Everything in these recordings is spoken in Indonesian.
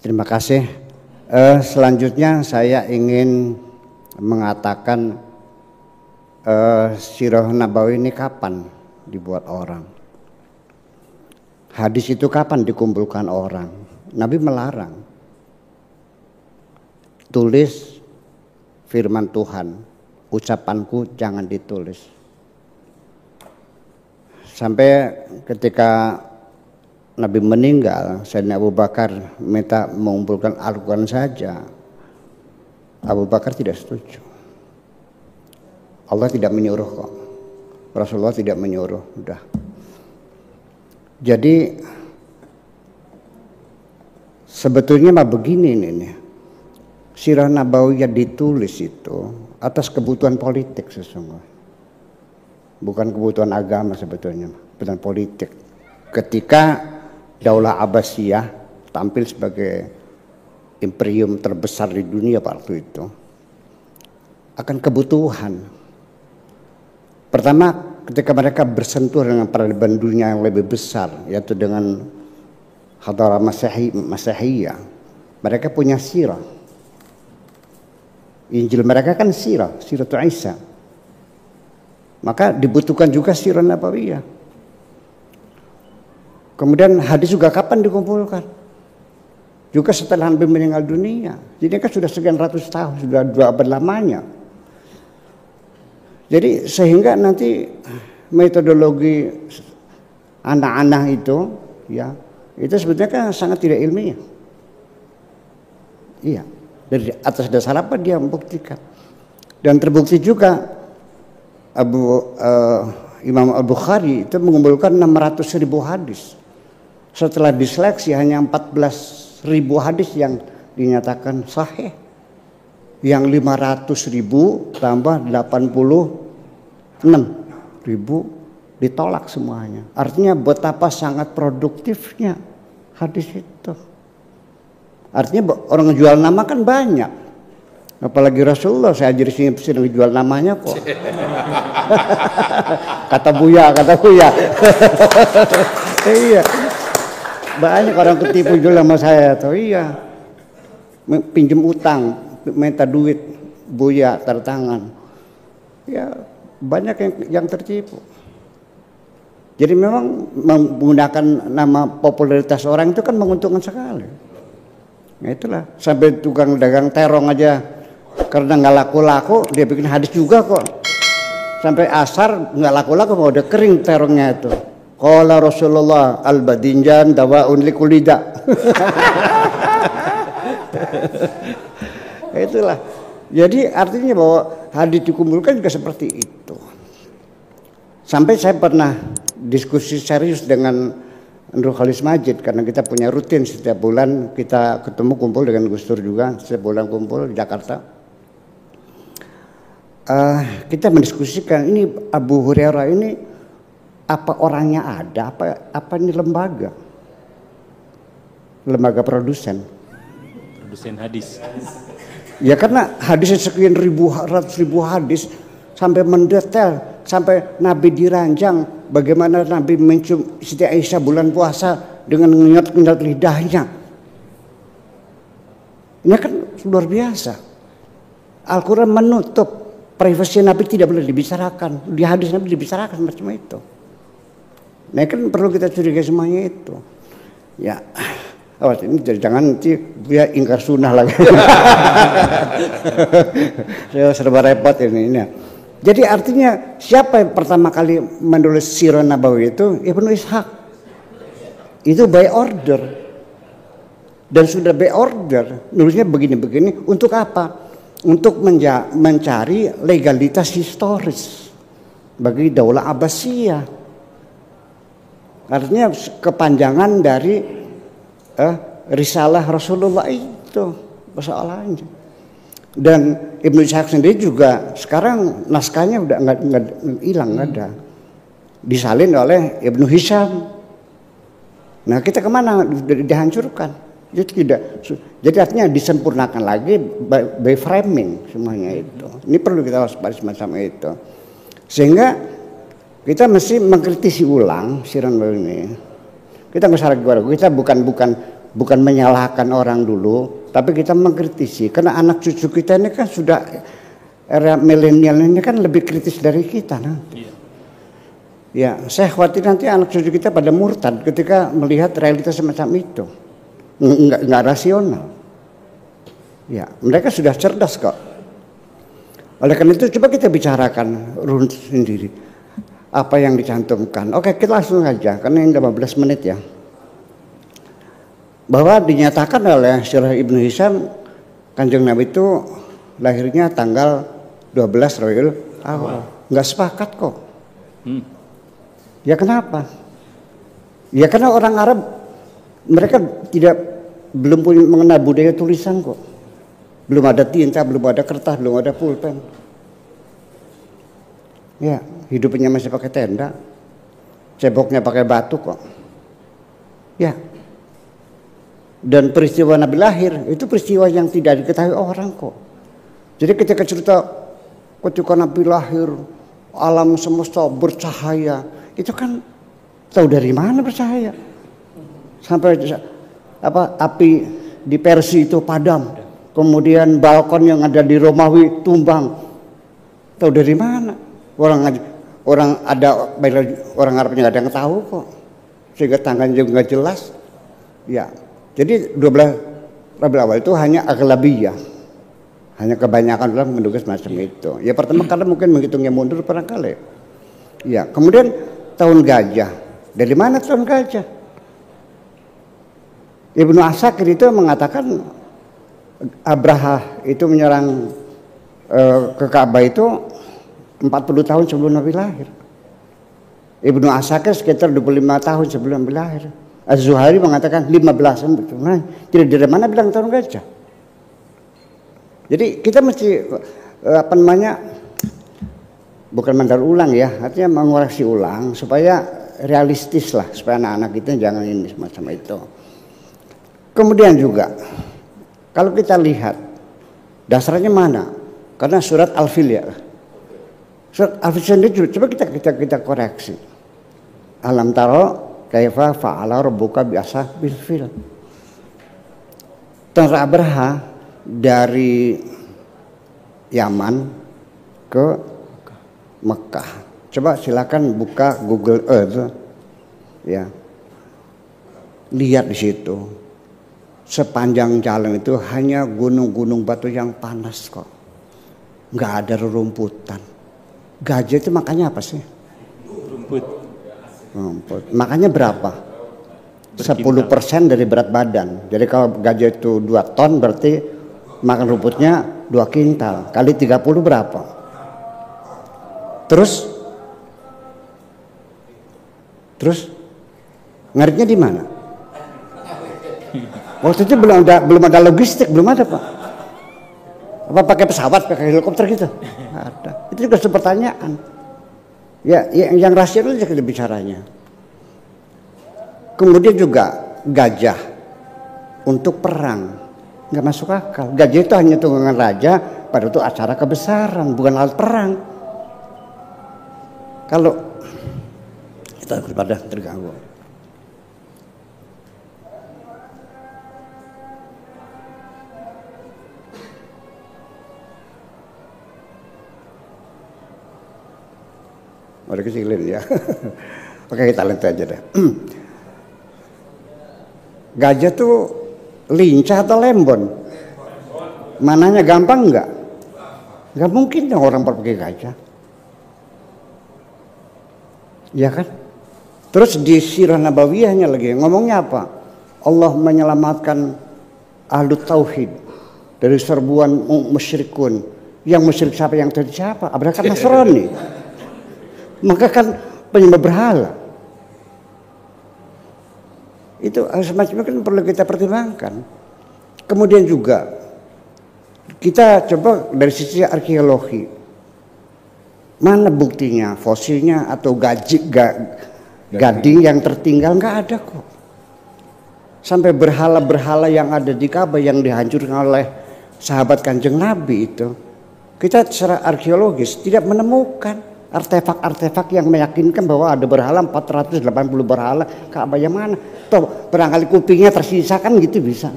Terima kasih. Selanjutnya saya ingin mengatakan Sirah Nabawi ini kapan dibuat orang? Hadis itu kapan dikumpulkan orang? Nabi melarang. Tulis firman Tuhan, ucapanku jangan ditulis. Sampai ketika Nabi meninggal, Sayyidina Abu Bakar minta mengumpulkan Al-Quran saja. Abu Bakar tidak setuju. Allah tidak menyuruh kok. Rasulullah tidak menyuruh. Udah. Jadi sebetulnya mah begini nih. Sirah Nabawiyah ditulis itu atas kebutuhan politik sesungguhnya. Bukan kebutuhan agama sebetulnya, kebutuhan politik. Ketika Daulah Abbasiyah tampil sebagai imperium terbesar di dunia waktu itu, akan kebutuhan. Pertama, ketika mereka bersentuh dengan peradaban dunia yang lebih besar, yaitu dengan Hadarah Masihiyah, mereka punya sirah. Injil mereka kan sirah Isa. Maka dibutuhkan juga sirah Nabawiyah. Kemudian hadis juga kapan dikumpulkan? Juga setelah Nabi meninggal dunia. Jadi kan sudah sekian ratus tahun, sudah dua abad lamanya. Jadi sehingga nanti metodologi anak-anak itu, ya, itu sebetulnya kan sangat tidak ilmiah. Iya, dari atas dasar apa dia membuktikan? Dan terbukti juga Imam Al-Bukhari itu mengumpulkan 600.000 hadis. Setelah diseleksi hanya 14.000 hadis yang dinyatakan sahih. Yang 500.000 tambah 86.000 ditolak semuanya. Artinya betapa sangat produktifnya hadis itu. Artinya orang jual nama kan banyak. Apalagi Rasulullah, saya jadi sini jual namanya kok. Kata Buya. Iya. Banyak orang ketipu jual sama saya tuh. Iya. Pinjam utang, minta duit, Buya tanda tangan. Ya, banyak yang tertipu. Jadi memang menggunakan nama popularitas orang itu kan menguntungkan sekali. Nah itulah, sampai tukang dagang terong aja karena nggak laku-laku dia bikin hadis juga kok. Sampai asar nggak laku-laku mau udah kering terongnya itu. Qala Rasulullah al-badinjan dawaun likulida. Itulah. Jadi artinya bahwa hadis dikumpulkan juga seperti itu. Sampai saya pernah diskusi serius dengan Nurul Khalis Majid karena kita punya rutin setiap bulan kita ketemu kumpul dengan Gus Dur juga setiap bulan kumpul di Jakarta. Kita mendiskusikan ini Abu Hurairah ini apa orangnya ada, apa ini lembaga produsen hadis. Ya karena hadisnya sekian ratus ribu hadis sampai mendetail sampai Nabi diranjang bagaimana Nabi mencium Siti Aisyah bulan puasa dengan ngenyot-ngenyot lidahnya. Ini kan luar biasa. Al-Quran menutup privasi Nabi tidak boleh dibicarakan. Di hadis Nabi dibicarakan macam itu. Nah kan perlu kita curigai semuanya itu. Ya, awas ini jangan nanti dia ingkar sunnah lagi. Saya serba repot ini. Jadi artinya siapa yang pertama kali menulis Sirah Nabawi itu? Ibnu Ishaq. Itu by order. Dan sudah by order. Nulisnya begini-begini untuk apa? Untuk mencari legalitas historis bagi Daulah Abbasiyah. Artinya kepanjangan dari risalah Rasulullah itu persoalannya. Dan Ibnu Ishaq sendiri juga sekarang naskahnya udah nggak hilang, nggak ada. Disalin oleh Ibnu Hisham. Nah kita kemana? Dihancurkan. Jadi artinya disempurnakan lagi by framing semuanya itu. Ini perlu kita waspada semacam itu. Sehingga kita mesti mengkritisi ulang Sirah Nabawi ini. Kita nggak usah ragu-ragu. Kita bukan bukan menyalahkan orang dulu, tapi kita mengkritisi. Karena anak cucu kita ini kan sudah era milenial ini kan lebih kritis dari kita. Nah. Ya, saya khawatir nanti anak cucu kita pada murtad ketika melihat realitas semacam itu. Nggak rasional. Ya, mereka sudah cerdas kok. Oleh karena itu coba kita bicarakan runut sendiri. Apa yang dicantumkan. Oke, kita langsung aja karena ini 15 menit ya. Bahwa dinyatakan oleh Syarah Ibnu Hisham, Kanjeng Nabi itu lahirnya tanggal 12 Rabiul Awal. Nggak sepakat kok. Ya kenapa? Ya karena orang Arab mereka belum punya mengenal budaya tulisan kok. Belum ada tinta, belum ada kertas, belum ada pulpen. Ya, hidupnya masih pakai tenda. Ceboknya pakai batu kok. Ya. Dan peristiwa Nabi lahir itu peristiwa yang tidak diketahui orang kok. Jadi ketika cerita ketika Nabi lahir, alam semesta bercahaya, itu kan tahu dari mana bercahaya? Sampai api di Persia itu padam, kemudian balkon yang ada di Romawi tumbang. Tahu dari mana? Orang Arabnya nggak ada yang tahu kok, sehingga tangannya juga nggak jelas. Ya. Jadi 12 Rabiul Awal itu hanya aghlabiyah, hanya kebanyakan orang menduga semacam itu. Ya pertama kali mungkin menghitungnya mundur barangkali. Ya kemudian tahun gajah, dari mana tahun gajah? Ibnu Asakir itu mengatakan Abraha itu menyerang ke Ka'bah itu 40 tahun sebelum Nabi lahir. Ibnu Asakir sekitar 25 tahun sebelum Nabi lahir. Az-Zuhairi mengatakan 15. Nah, jadi dari mana bilang tahun gajah? Jadi kita mesti bukan mandar ulang ya, artinya mengoreksi ulang supaya realistis lah, supaya anak-anak kita jangan ini semacam itu. Kemudian juga kalau kita lihat dasarnya mana? Karena surat Al-Fil ya. Surat Al-Fil sendiri coba kita koreksi. Alam taro kaifa fa'ala rabbuka biasa bil fil. Tentara Abraha dari Yaman ke Mekah. Coba silakan buka Google Earth ya. Lihat di situ. Sepanjang jalan itu hanya gunung-gunung batu yang panas kok. Nggak ada rerumputan. Gajah itu makannya apa sih? Rumput. Makanya berapa? 10% dari berat badan. Jadi kalau gajah itu 2 ton berarti makan rumputnya 2 kintal. Kali 30 berapa? Terus ngaritnya di mana? Waktu itu belum ada logistik, belum ada Pak. Apa pakai pesawat, pakai helikopter gitu? Nggak ada. Itu juga pertanyaan. Ya, yang rasional aja kita bicaranya. Kemudian juga gajah untuk perang nggak masuk akal. Gajah itu hanya tunggangan raja pada itu acara kebesaran, bukan alat perang. Kalau kita pada terganggu. Udah kecilin ya. Oke kita lihat aja deh. Gajah tuh lincah atau lembon? Mananya gampang enggak? Enggak mungkin dong orang pakai gajah. Ya kan? Terus di Sirah Nabawiyahnya lagi ngomongnya apa? Allah menyelamatkan ahlu tauhid dari serbuan musyrikun. Yang musyrik siapa, yang tadi siapa? Abrakan Nasrani. Maka kan penyembah berhala. Itu semacamnya kan perlu kita pertimbangkan. Kemudian juga kita coba dari sisi arkeologi. Mana buktinya? Fosilnya atau gading yang tertinggal nggak ada kok. Sampai berhala-berhala yang ada di Ka'bah yang dihancurkan oleh sahabat Kanjeng Nabi itu, kita secara arkeologis tidak menemukan. artefak-artefak yang meyakinkan bahwa ada berhala 480 berhala. Ka'bah yang mana? Toh barangkali kupingnya tersisa kan gitu bisa.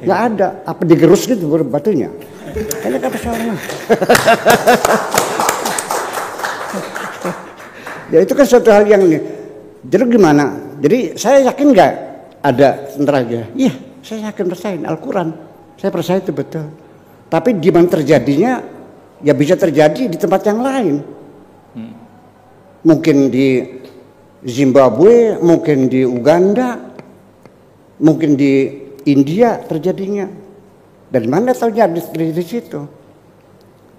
Nggak ada. Apa digerus gitu batunya? Kayaknya kata salah. Ya itu kan suatu hal yang ini. Jadi gimana? Jadi saya yakin nggak ada sebentar aja. Iya, saya yakin percaya Al-Quran. Saya percaya itu betul. Tapi di mana terjadinya? Ya bisa terjadi di tempat yang lain. Mungkin di Zimbabwe, mungkin di Uganda, mungkin di India terjadinya. Dari mana tahunya di situ?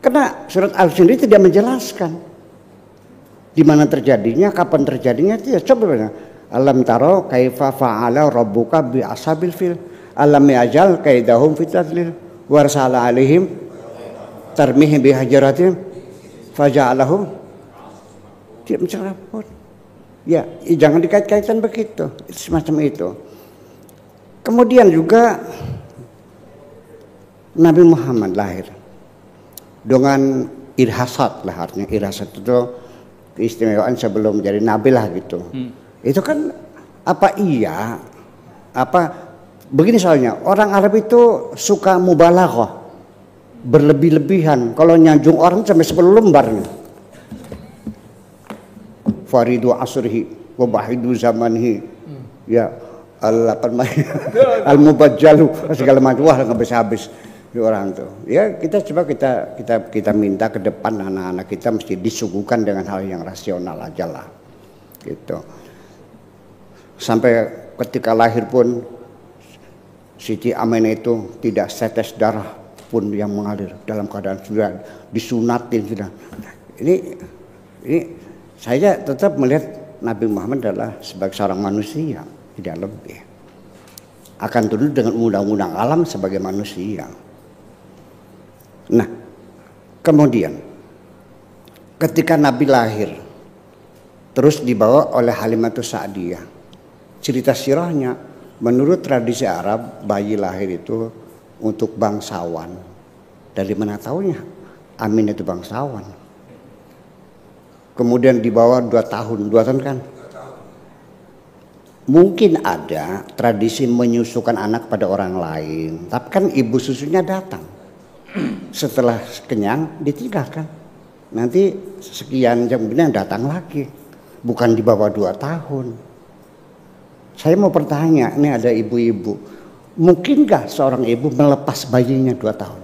Karena surat Al-Sindri tidak menjelaskan di mana terjadinya, kapan terjadinya. Tidak. Coba alam taro kaifa fa'ala rabbuka bi ashabil fil alam yajal kaidahum fi tadlil warsala alaihim tarmihim bihajaratin faja'alahum tidak mencerah pun. Ya, jangan dikait-kaitkan begitu. Semacam itu. Kemudian juga Nabi Muhammad lahir dengan irhasat lah, artinya irhasat itu keistimewaan sebelum jadi nabi lah gitu. Itu kan begini soalnya orang Arab itu suka mubalaghah, berlebih-lebihan. Kalau nyanjung orang sampai 10 lembar nih. Faridu asrihi wa bahidu zamanihi. Ya al-mubajjalu segala macam, wah nggak habis-habis di orang tuh. Ya kita coba kita minta ke depan anak-anak kita mesti disuguhkan dengan hal yang rasional aja lah. Gitu. Sampai ketika lahir pun Siti Aminah itu tidak setes darah pun yang mengalir, dalam keadaan sudah disunatin sudah. Ini saya tetap melihat Nabi Muhammad adalah sebagai seorang manusia, tidak lebih. Akan tunduk dengan undang-undang alam sebagai manusia. Nah, kemudian ketika Nabi lahir, terus dibawa oleh Halimatus Sa'diyah. Cerita sirahnya, menurut tradisi Arab, bayi lahir itu untuk bangsawan. Dari mana taunya? Amin itu bangsawan. Kemudian dibawa 2 tahun kan? Mungkin ada tradisi menyusukan anak pada orang lain, tapi kan ibu susunya datang. Setelah kenyang ditinggalkan. Nanti sekian jam kemudian datang lagi. Bukan di bawah 2 tahun. Saya mau bertanya, ini ada ibu-ibu. Mungkin gak seorang ibu melepas bayinya 2 tahun?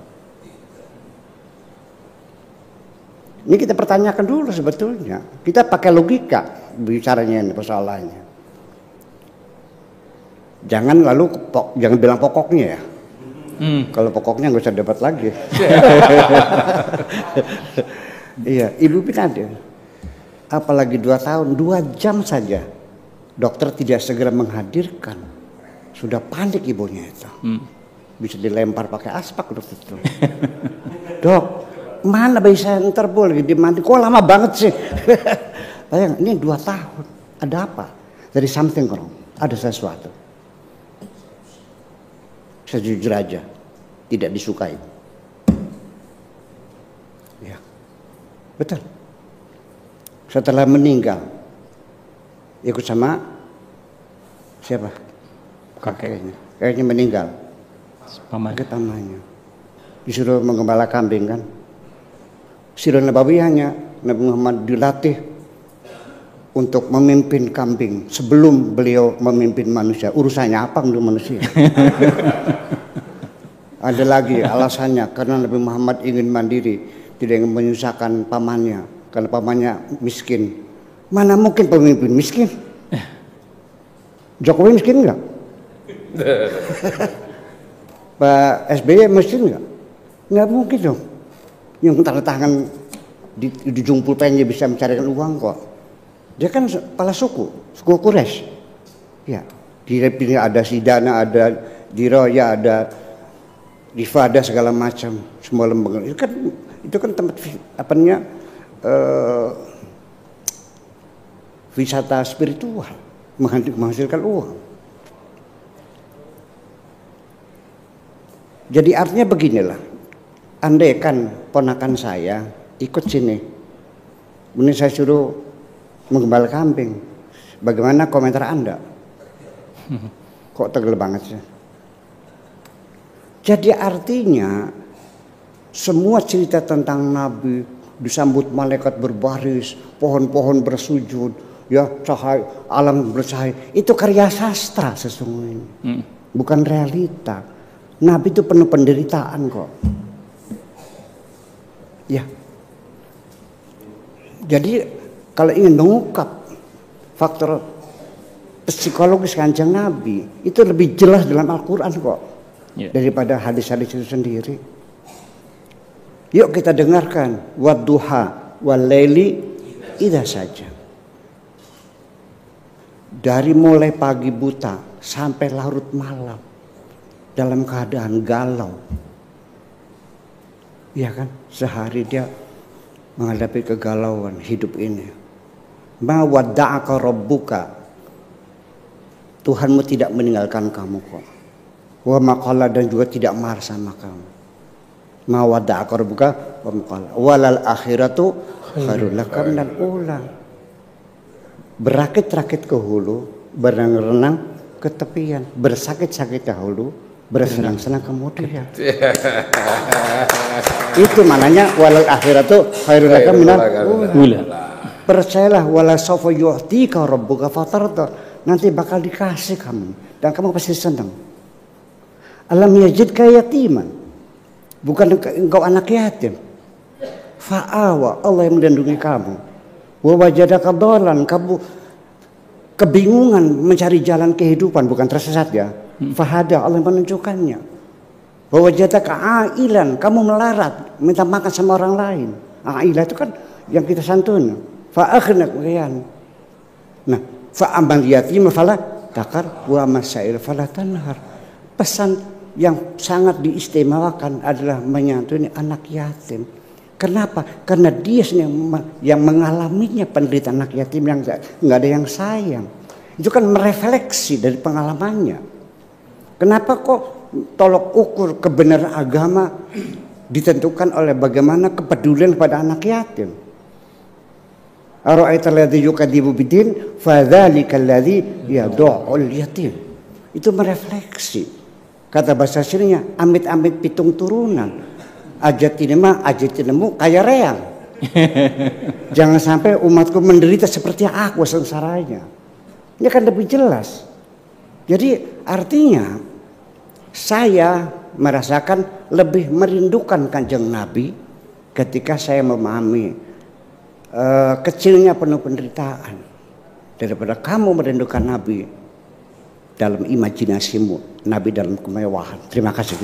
Ini kita pertanyakan dulu sebetulnya. Kita pakai logika bicaranya ini persoalannya. Jangan jangan bilang pokoknya ya. Kalau pokoknya nggak usah debat lagi. Iya, ibu ada. Apalagi 2 tahun, 2 jam saja. Dokter tidak segera menghadirkan. Sudah panik ibunya itu. Bisa dilempar pakai aspak dokter itu. Dok, mana bayi saya ntar boleh dimandi? Kok lama banget sih? Bayang, ini 2 tahun. Ada apa? Dari something wrong. Ada sesuatu. Sejujur aja, tidak disukai. Ya, betul. Setelah meninggal, ikut sama siapa? Kakeknya. Kakeknya meninggal. Pamannya. Disuruh menggembala kambing kan. Sirah Nabawiyahnya, Nabi Muhammad dilatih untuk memimpin kambing sebelum beliau memimpin manusia. Urusannya apa untuk manusia? Ada lagi alasannya karena Nabi Muhammad ingin mandiri, tidak ingin menyusahkan pamannya karena pamannya miskin. Mana mungkin pemimpin miskin? Jokowi miskin enggak? Pak SBY miskin enggak? Enggak mungkin dong. Yang tanda tangan di jungpul pennya bisa mencarikan uang kok. Dia kan kepala suku Quraisy. Ya, di ada Sidana, ada Diroya, ada Rifada segala macam, semua lembaga. Itu kan tempat wisata spiritual, menghasilkan uang. Jadi artinya beginilah. Andai kan ponakan saya ikut sini, Ini saya suruh menggembala kambing. Bagaimana komentar Anda? Kok tegel banget sih? Jadi artinya semua cerita tentang Nabi disambut malaikat berbaris, pohon-pohon bersujud, ya cahaya alam bercahaya, itu karya sastra sesungguhnya, bukan realita. Nabi itu penuh penderitaan kok. Ya. Jadi kalau ingin mengungkap faktor psikologis Kanjeng Nabi itu lebih jelas dalam Al-Quran kok daripada hadis-hadis itu sendiri. Yuk kita dengarkan wadduha walaili idza saja. Dari mulai pagi buta sampai larut malam dalam keadaan galau. Ya kan, sehari dia menghadapi kegalauan hidup ini. Ma wadda'aka rabbuka. Tuhanmu tidak meninggalkan kamu kok. Wa maqala, dan juga tidak marah sama kamu. Ma wadda'aka rabbuka wa maqala. Walal akhiratu khairul laka minal ula. Berakit-rakit ke hulu, berenang-renang ke tepian, bersakit-sakit dahulu, bersenang-senang kemudian. Itu maknanya walal akhiratu khairul laka minal ula. Percayalah wala sawfa yu'tika rabbuka fatarda, nanti bakal dikasih kamu dan kamu pasti senang. Alam yajidka yatiman, bukan engkau anak yatim. Fa'awa, Allah yang melindungi kamu. Wa wajadaka dhalan, kamu kebingungan mencari jalan kehidupan, bukan tersesat ya. Fahada, Allah yang menunjukkannya. Wa wajadaka ailan, kamu melarat minta makan sama orang lain. Ailah itu kan yang kita santun. Fa'akhnak riyan. Nah, fa'amal yatim fala takar wa masail fala tanhar. Pesan yang sangat diistimewakan adalah menyantuni anak yatim. Kenapa? Karena dia yang mengalaminya, penderitaan anak yatim yang nggak ada yang sayang. Itu kan merefleksi dari pengalamannya. Kenapa kok tolok ukur kebenaran agama ditentukan oleh bagaimana kepedulian pada anak yatim? Ara'aita alladzi yukadzibu biddin fadzalika alladzi yad'ul yatim. Itu merefleksi. Kata bahasa sininya amit-amit pitung turunan. Ajatinemu kaya reang. Jangan sampai umatku menderita seperti aku sengsaranya. Ini kan lebih jelas. Jadi artinya saya merasakan lebih merindukan Kanjeng Nabi ketika saya memahami kecilnya penuh penderitaan daripada kamu merindukan Nabi dalam imajinasimu, Nabi dalam kemewahan. Terima kasih.